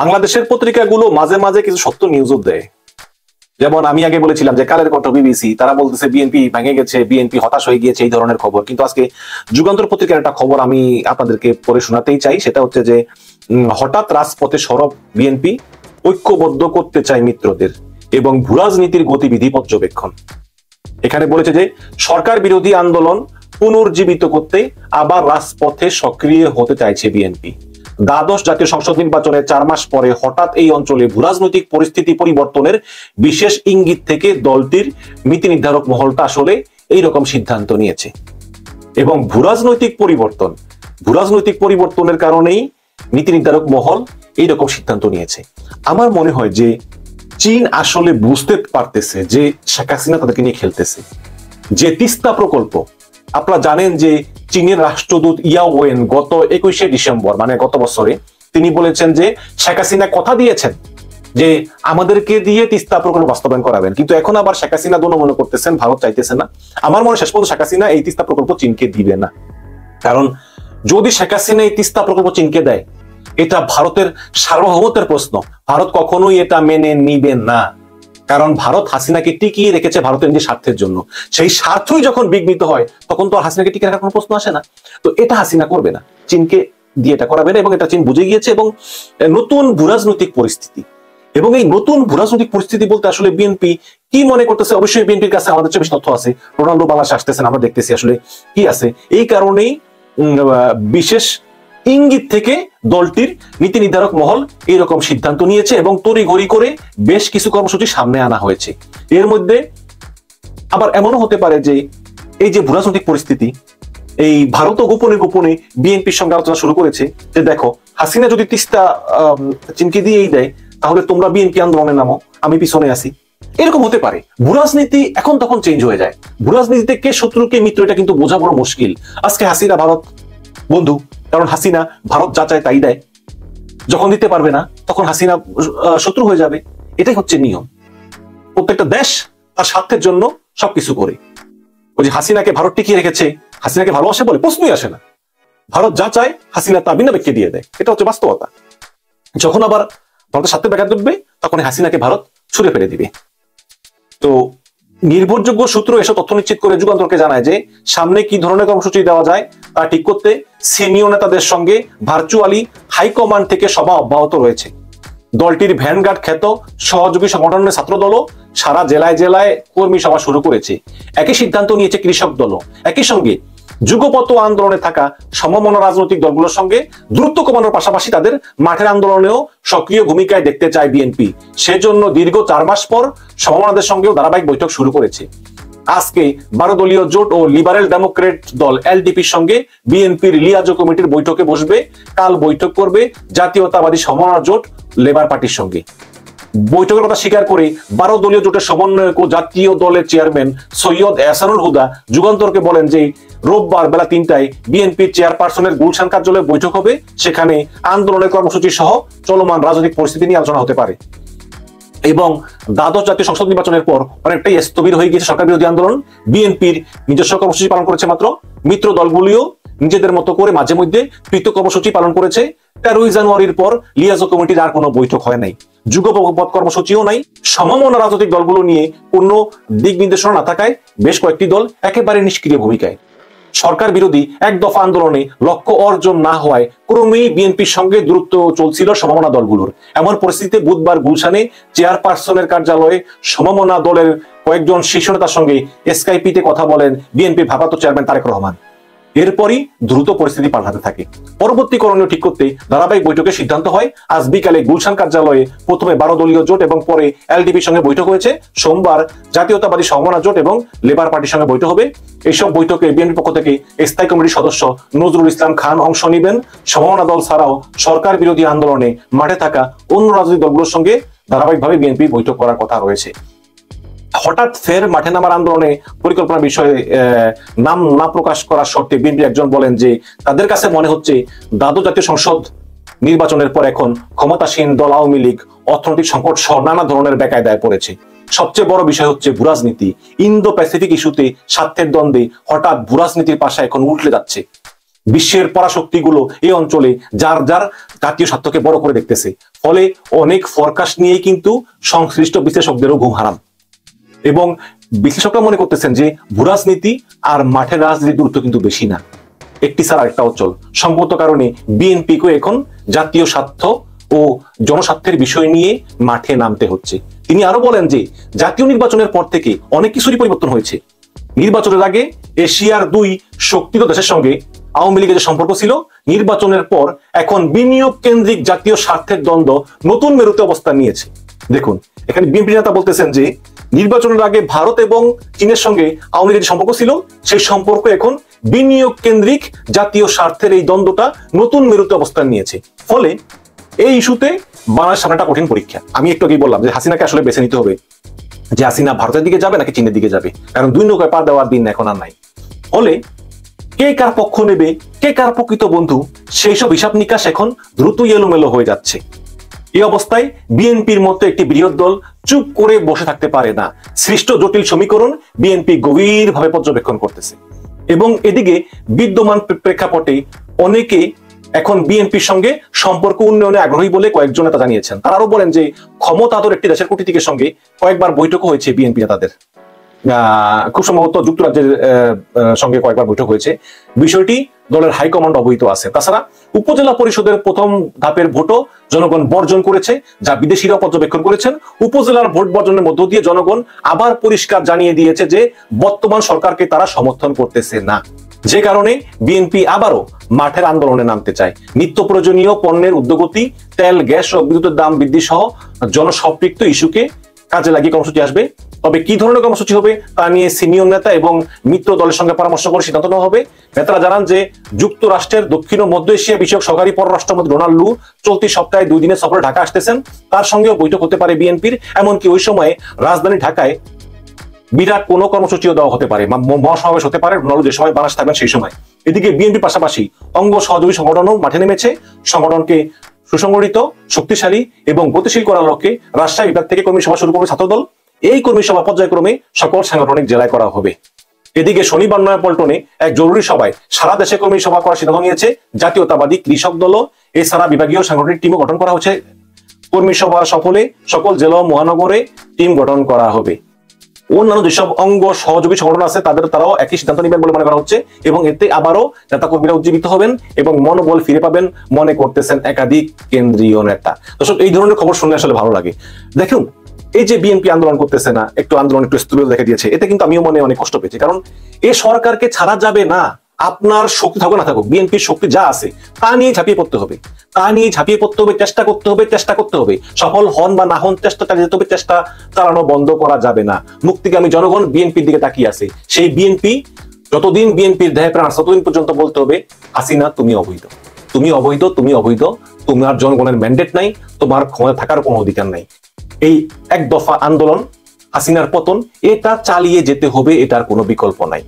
বাংলাদেশের পত্রিকাগুলো মাঝে মাঝে কিছু সত্য নিউজও দেয়। যেমন আমি আগে বলেছিলাম যে কালের কণ্ঠ, বিবিসি, তারা বলতেছে বিএনপি ভেঙে গেছে, বিএনপি হতাশ হয়ে গিয়েছে, এই ধরনের খবর। কিন্তু আজকে যুগান্তর পত্রিকার একটা খবর আমি আপনাদেরকে পড়ে শোনাতেই চাই। সেটা হচ্ছে যে হঠাৎ রাজপথে সরব বিএনপি, ঐক্যবদ্ধ করতে চায় মিত্রদের এবং ভূরাজনীতির গতিবিধি পর্যবেক্ষণ। এখানে বলেছে যে সরকার বিরোধী আন্দোলন পুনর্জীবিত করতে আবার রাজপথে সক্রিয় হতে চাইছে বিএনপি। দ্বাদশ জাতীয় সংসদ নির্বাচনের 4 মাস পরে হঠাৎ এই অঞ্চলে ভূরাজনৈতিক পরিস্থিতি পরিবর্তনের বিশেষ ইঙ্গিত থেকে দলটির নীতি নির্ধারক মহলটা আসলে এইরকম সিদ্ধান্ত নিয়েছে। এবং ভূরাজনৈতিক পরিবর্তনের কারণেই নীতি নির্ধারক মহল এইরকম সিদ্ধান্ত নিয়েছে। আমার মনে হয় যে চীন আসলে বুঝতে পারতেছে যে শেখ হাসিনা তাদেরকে নিয়ে খেলতেছে। যে তিস্তা প্রকল্প, আপনারা জানেন যে চীনের রাষ্ট্রদূত ইয়াও ওয়েন গত 21শে ডিসেম্বর মানে গত বছরে তিনি বলেছেন যে শেখ হাসিনা কথা দিয়েছেন যে আমাদেরকে দিয়ে তিস্তা প্রকল্প বাস্তবায়ন করাবেন, কিন্তু এখন আবার শেখ হাসিনা মনে করতেছেন ভারত চাইতেছে না। আমার মনে শেষ পর্যন্ত শেখ হাসিনা এই তিস্তা প্রকল্প চীনকে দিবে না, কারণ যদি শেখ হাসিনা এই তিস্তা প্রকল্প চীনকে দেয় এটা ভারতের সার্বভৌমত্বের প্রশ্ন। ভারত কখনোই এটা মেনে নিবে না, কারণ ভারত হাসিনাকে টিকিয়ে রেখেছে ভারতের নিজের স্বার্থের জন্য। সেই স্বার্থই যখন বিঘ্নিত হয় তখন তো হাসিনাকে টিকিয়ে রাখার কোনো প্রশ্ন আসে না। তো এটা হাসিনা করবে না, চীনকে দিয়ে এটা করাবে না, এবং এটা চীন বুঝে গিয়েছে। এবং নতুন ভূরাজনৈতিক পরিস্থিতি, এবং এই নতুন ভূরাজনৈতিক পরিস্থিতি বলতে আসলে বিএনপি কি মনে করতেছে, অবশ্যই বিএনপির কাছে আমাদের চেয়ে বেশি তথ্য আছে। রোনাল্ডো বাংলাদেশে আসতেছেন, আমরা দেখতেছি আসলে কি আছে। এই কারণেই বিশেষ ইঙ্গিত থেকে দলটির নীতি নির্ধারক মহল এইরকম সিদ্ধান্ত নিয়েছে এবং তড়িঘড়ি করে বেশ কিছু কর্মসূচি সামনে আনা হয়েছে। এর মধ্যে আবার এমনও হতে পারে যে এই যে ভূরাজনৈতিক পরিস্থিতি, এই ভারত গোপনে গোপনে বিএনপির সঙ্গে আলোচনা শুরু করেছে যে দেখো হাসিনা যদি তিস্তা চীনকে দিয়েই দেয় তাহলে তোমরা বিএনপি আন্দোলনে নামো, আমি পিছনে আছি। এরকম হতে পারে। ভূরাজনীতি এখন তখন চেঞ্জ হয়ে যায়। ভূরাজনীতিতে কে শত্রু কে মিত্র এটা কিন্তু বোঝা বড় মুশকিল। আজকে হাসিনা ভারত বন্ধু, কারণ হাসিনা ভারত যা চায় তাই দেয়। যখন দিতে পারবে না তখন হাসিনা শত্রু হয়ে যাবে। এটাই হচ্ছে নিয়ম। প্রত্যেকটা দেশ তার স্বার্থের জন্য সবকিছু করে। ওই যে হাসিনাকে ভারত টিকিয়ে রেখেছে, হাসিনাকে ভালোবাসে বলে প্রশ্নই আসে না। ভারত যা চায় হাসিনা তা বিনা ব্যক্তি দিয়ে দেয়। এটা হচ্ছে বাস্তবতা। যখন আবার ভারতের স্বার্থে ব্যাঘাত ঘটবে তখন হাসিনাকে ভারত ছুড়ে ফেলে দিবে। তো নির্ভরযোগ্য সূত্র এসব তথ্য নিশ্চিত করে যুগান্তরকে জানায় যে সামনে কি ধরনের কর্মসূচি দেওয়া যায় তা ঠিক করতে সিনিয়র নেতাদের সঙ্গে ভার্চুয়ালি হাইকমান্ড থেকে সভা অব্যাহত রয়েছে। দলটির ভ্যানগার্ড খ্যাত সহযোগী সংগঠনের ছাত্র দলও সারা জেলায় জেলায় কর্মী সভা শুরু করেছে। একই সিদ্ধান্ত নিয়েছে কৃষক দলও। একই সঙ্গে যুগপৎ আন্দোলনে থাকা সমমনা রাজনৈতিক দলগুলোর সঙ্গে দূরত্ব কমানোর পাশাপাশি তাদের মাঠের আন্দোলনেও সক্রিয় ভূমিকায় দেখতে চায় বিএনপি। সেজন্য দীর্ঘ 4 মাস পর সমমনাদের সঙ্গেও ধারাবাহিক বৈঠক শুরু করেছে। আজকে 12 দলীয় জোট ও লিবারেল ডেমোক্রেট দল এলডিপির সঙ্গে বিএনপির লিয়াজো কমিটির বৈঠকে বসবে। কাল বৈঠক করবে জাতীয়তাবাদী সমমনা জোট লেবার পার্টির সঙ্গে। বৈঠকের কথা স্বীকার করে 12 দলীয় জোটের সমন্বয়ক ও জাতীয় দলের চেয়ারম্যান সৈয়দ এহসানুল হুদা যুগান্তরকে বলেন যে রোববার বেলা 3টায় বিএনপির চেয়ারপারসনের গুলশান কার্যালয়ে বৈঠক হবে। সেখানে আন্দোলনের কর্মসূচি সহ চলমান রাজনৈতিক পরিস্থিতি নিয়ে আলোচনা হতে পারে। এবং দ্বাদশ জাতীয় সংসদ নির্বাচনের পর অনেকটাই স্থবির হয়ে গিয়েছে সরকার বিরোধী আন্দোলন। বিএনপির নিজস্ব কর্মসূচি পালন করেছে মাত্র, মিত্র দলগুলিও নিজেদের মতো করে মাঝে মধ্যে পৃথক কর্মসূচি পালন করেছে। 13ই জানুয়ারির পর লিয়াজো কমিটির আর কোনো বৈঠক হয় নাই, যুগপৎ কর্মসূচিও নাই। সমমনা রাজনৈতিক দলগুলো নিয়ে কোনো দিক নির্দেশনা না থাকায় বেশ কয়েকটি দল একেবারে নিষ্ক্রিয় ভূমিকায়। সরকার বিরোধী এক দফা আন্দোলনে লক্ষ্য অর্জন না হওয়ায় ক্রমেই বিএনপির সঙ্গে দূরত্ব চলছিল সমমনা দলগুলোর। এমন পরিস্থিতিতে বুধবার গুলশানে চেয়ারপারসনের কার্যালয়ে সমমনা দলের কয়েকজন শীর্ষ নেতার সঙ্গে স্কাইপিতে কথা বলেন বিএনপির ভারপ্রাপ্ত চেয়ারম্যান তারেক রহমান। এরপরই দ্রুত পরিস্থিতি পাল্টাতে থাকে। পরবর্তী করণীয় ঠিক করতে ধারাবাহিক বৈঠকের সিদ্ধান্ত হয়। আজ বিকালে গুলশান কার্যালয়ে প্রথমে 12 দলীয় জোট এবং পরে এলডিপির সঙ্গে বৈঠক হয়েছে। সোমবার জাতীয়তাবাদী সমমনা জোট এবং লেবার পার্টির সঙ্গে বৈঠক হবে। এইসব বৈঠকে বিএনপির পক্ষ থেকে স্থায়ী কমিটির সদস্য নজরুল ইসলাম খান অংশ নেবেন। সমমনা দল ছাড়াও সরকার বিরোধী আন্দোলনে মাঠে থাকা অন্য রাজনৈতিক দলগুলোর সঙ্গে ধারাবাহিকভাবে বিএনপি বৈঠক করার কথা রয়েছে। হঠাৎ ফের মাঠে নামার আন্দোলনে পরিকল্পনার বিষয়ে নাম না প্রকাশ করার শর্তে বিএনপি একজন বলেন যে তাদের কাছে মনে হচ্ছে দ্বাদশ জাতীয় সংসদ নির্বাচনের পর এখন ক্ষমতাসীন দল আওয়ামী লীগ অর্থনৈতিক সংকট সহ নানা ধরনের বেকায়দায় পড়েছে। সবচেয়ে বড় বিষয় হচ্ছে ভূরাজনীতি। ইন্দো প্যাসিফিক ইস্যুতে স্বার্থের দ্বন্দ্বে হঠাৎ ভূরাজনীতির পাশে এখন উঠলে যাচ্ছে। বিশ্বের পরাশক্তিগুলো এই অঞ্চলে যার যার জাতীয় স্বার্থকে বড় করে দেখতেছে, ফলে অনেক ফরকাস্ট নিয়ে কিন্তু সংশ্লিষ্ট বিশ্লেষকদেরও ঘুম হারাম। এবং বিশ্লেষকরা মনে করতেছেন যে ভূরাজনীতি আর মাঠের রাজনীতির গুরুত্ব কিন্তু বেশি না, একটি ছাড়া একটা অচল। সম্ভবত কারণে বিএনপিকে এখন জাতীয় স্বার্থ ও জনস্বার্থের বিষয় নিয়ে মাঠে নামতে হচ্ছে। তিনি আরো বলেন যে জাতীয় নির্বাচনের পর থেকে অনেক কিছুরই পরিবর্তন হয়েছে। নির্বাচনের আগে এশিয়ার 2 শক্তিধর দেশের সঙ্গে আওয়ামী লীগের যে সম্পর্ক ছিল, নির্বাচনের পর এখন বিনিয়োগ কেন্দ্রিক জাতীয় স্বার্থের দ্বন্দ্ব নতুন মেরুতে অবস্থান নিয়েছে। দেখুন, এখানে বিএনপি নেতা বলতেছেন যে নির্বাচনের আগে ভারত এবং চীনের সঙ্গে আওয়ামী লীগের সম্পর্ক ছিল, সেই সম্পর্ক এখন বিনিয়োগ কেন্দ্রিক জাতীয় স্বার্থের এই দ্বন্দ্বটা নতুন মেরুতে অবস্থান নিয়েছে। ফলে এই ইস্যুতে বাংলাদেশ সামনে একটা কঠিন পরীক্ষা। আমি একটু আগেই বললাম যে হাসিনাকে আসলে বেছে নিতে হবে, যে হাসিনা ভারতের দিকে যাবে নাকি চীনের দিকে যাবে, কারণ 2 নৌকায় পা দেওয়ার দিন এখন আর নাই। ফলে কে কার পক্ষ নেবে, কে কার প্রকৃত বন্ধু, সেই সব হিসাব নিকাশ এখন দ্রুতই এলোমেলো হয়ে যাচ্ছে। এই অবস্থায় বিএনপির মতো একটি বৃহৎ দল চুপ করে বসে থাকতে পারে না। সৃষ্ট জটিল সমীকরণ বিএনপি গভীরভাবে পর্যবেক্ষণ করতেছে। এবং এদিকে বিদ্যমান প্রেক্ষাপটে অনেকে এখন বিএনপির সঙ্গে সম্পর্ক উন্নয়নে আগ্রহী বলে কয়েকজন নেতা জানিয়েছেন। তারা আরো বলেন যে ক্ষমতাধর একটি দেশের কূটনীতিকের সঙ্গে কয়েকবার বৈঠকও হয়েছে বিএনপি নেতাদের, খুব সম্ভবত যুক্তরাজ্যের সঙ্গে কয়েকবার বৈঠক হয়েছে। বিষয়টি দলের হাইকমান্ড অবহিত আছে। তাছাড়া উপজেলা পরিষদের প্রথম ধাপের ভোটও জনগণ বর্জন করেছে, যা বিদেশিরা পর্যবেক্ষণ করেছেন। উপজেলার ভোট বর্জনের মধ্য দিয়ে জনগণ আবার পরিষ্কার জানিয়ে দিয়েছে যে বর্তমান সরকারকে তারা সমর্থন করতেছে না, যে কারণে বিএনপি আবারও মাঠের আন্দোলনে নামতে চায়। নিত্য প্রয়োজনীয় পণ্যের ঊর্ধ্বগতি, তেল, গ্যাস ও বিদ্যুতের দাম বৃদ্ধি সহ জনসম্পৃক্ত ইস্যুকে কাজে লাগিয়ে কর্মসূচি আসবে। তবে কি ধরনের কর্মসূচি হবে তা নিয়ে সিনিয়র নেতা এবং মিত্র দলের সঙ্গে পরামর্শ করে সিদ্ধান্ত নেওয়া হবে। নেতারা জানান যে যুক্তরাষ্ট্রের দক্ষিণ ও মধ্য এশিয়া বিষয়ক সহকারী পররাষ্ট্রমন্ত্রী ডোনাল্ড লু চলতি সপ্তাহে 2 দিনের সফরে ঢাকা আসতেছেন। তার সঙ্গেও বৈঠক হতে পারে বিএনপির। এমনকি ওই সময়ে রাজধানী ঢাকায় বিরাট কোনো কর্মসূচিও দেওয়া হতে পারে, মহাসমাবেশ হতে পারে। ডোনাল্ড যে সময় বাংলাদেশ থাকবেন সেই সময়। এদিকে বিএনপির পাশাপাশি অঙ্গ সহযোগী সংগঠনও মাঠে নেমেছে। সংগঠনকে সুসংগঠিত, শক্তিশালী এবং গতিশীল করার লক্ষ্যে রাজশাহী বিভাগ থেকে কর্মী সভা শুরু করবে ছাত্রদল। এই কর্মী সভা পর্যায়ক্রমে সকল সাংগঠনিক জেলায় করা হবে। এদিকে শনিবার নয়াপল্টনে এক জরুরি সভায় সারা দেশে কর্মী সভা করার সিদ্ধান্ত নিয়েছে জাতীয়তাবাদী কৃষক দল। এছাড়া বিভাগীয় সাংগঠনিক টিমও গঠন করা হচ্ছে। কর্মী সভা সফলে সকল জেলা ও মহানগরে টিম গঠন করা হবে। অন্যান্য যেসব অঙ্গ সহযোগী সংগঠন আছে তারাও একই সিদ্ধান্ত নেবেন বলে মনে করা হচ্ছে। এবং এতে আবারও নেতা কর্মীরা উজ্জীবিত হবেন এবং মনোবল ফিরে পাবেন মনে করতেছেন একাধিক কেন্দ্রীয় নেতা। দর্শক, এই ধরনের খবর শুনলে আসলে ভালো লাগে। দেখুন, এই যে বিএনপি আন্দোলন করতেছে না, একটু আন্দোলন একটু স্থূল দেখে দিয়েছে, এতে কিন্তু আমিও মনে অনেক কষ্ট পেয়েছি। কারণ এই সরকারকে ছাড়া যাবে না। আপনার শক্তি থাকুক না থাকুক, বিএনপির শক্তি যা আছে তা নিয়ে ঝাঁপিয়ে পড়তে হবে, চেষ্টা করতে হবে। সফল হন বা না হন, চেষ্টা চালিয়ে যেতে হবে। চেষ্টা চালানো বন্ধ করা যাবে না। মুক্তিকামী জনগণ বিএনপির দিকে তাকিয়ে আছে। সেই বিএনপি যতদিন বিএনপির দেহে প্রাণ আছে ততদিন পর্যন্ত বলতে হবে, হাসিনা তুমি অবৈধ, তোমার জনগণের ম্যান্ডেট নাই, তোমার ক্ষমতা থাকার কোনো অধিকার নাই। এই এক দফা আন্দোলন, হাসিনার পতন, এটা চালিয়ে যেতে হবে, এটার কোনো বিকল্প নাই।